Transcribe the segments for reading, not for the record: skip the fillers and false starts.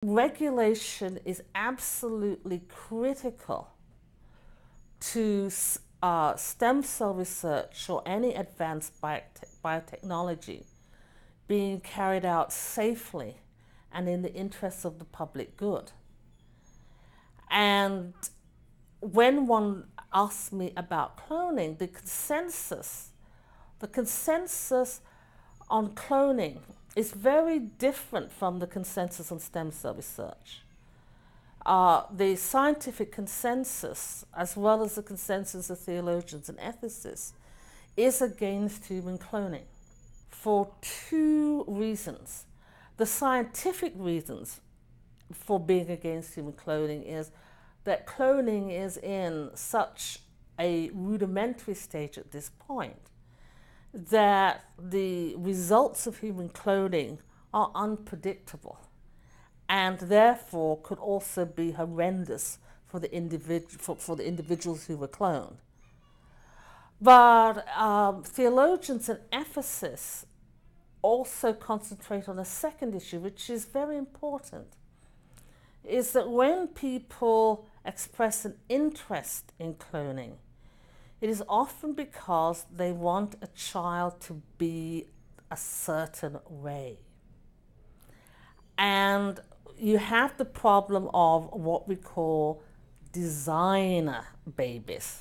Regulation is absolutely critical to stem cell research or any advanced biotechnology being carried out safely and in the interests of the public good. And when one asks me about cloning, the consensus on cloning is very different from the consensus on stem cell research. The scientific consensus, as well as the consensus of theologians and ethicists, is against human cloning for two reasons. The scientific reasons for being against human cloning is that cloning is in such a rudimentary stage at this point that the results of human cloning are unpredictable and therefore could also be horrendous for the individuals who were cloned. But theologians and ethicists also concentrate on a second issue, which is very important, is that when people express an interest in cloning, it is often because they want a child to be a certain way. And you have the problem of what we call designer babies.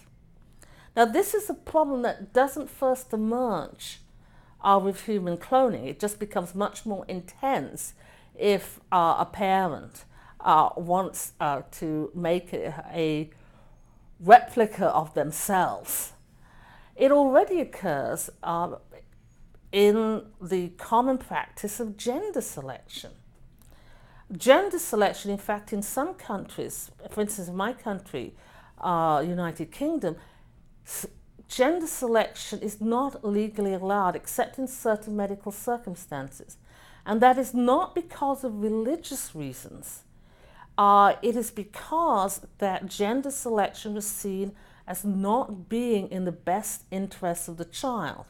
Now, this is a problem that doesn't first emerge with human cloning. It just becomes much more intense if a parent wants to make a replica of themselves. It already occurs in the common practice of gender selection. Gender selection, in fact, in some countries, for instance, in my country, United Kingdom, gender selection is not legally allowed except in certain medical circumstances. And that is not because of religious reasons. It is because that gender selection was seen as not being in the best interests of the child.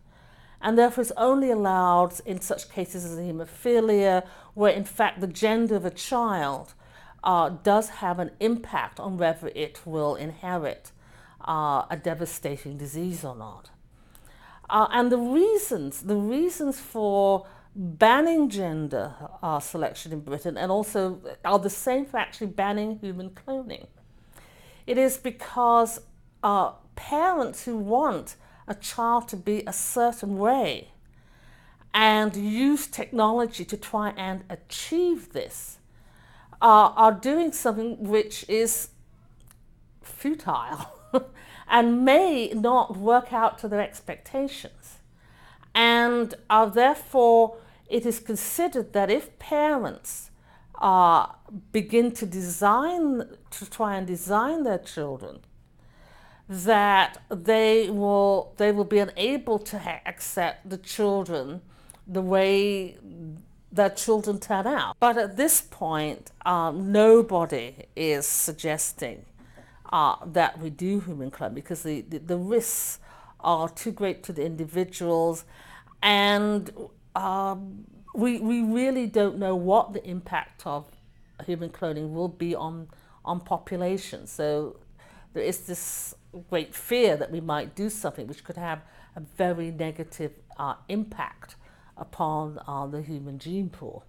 And therefore is only allowed in such cases as haemophilia, where in fact the gender of a child does have an impact on whether it will inherit a devastating disease or not. And the reasons for banning gender selection in Britain and also are the same for actually banning human cloning. It is because parents who want a child to be a certain way and use technology to try and achieve this are doing something which is futile and may not work out to their expectations. And therefore, it is considered that if parents begin to try and design their children, that they will be unable to accept the children the way their children turn out. But at this point, nobody is suggesting that we do human cloning because the risks are too great to the individuals, and we really don't know what the impact of human cloning will be on populations. So there is this great fear that we might do something which could have a very negative impact upon the human gene pool.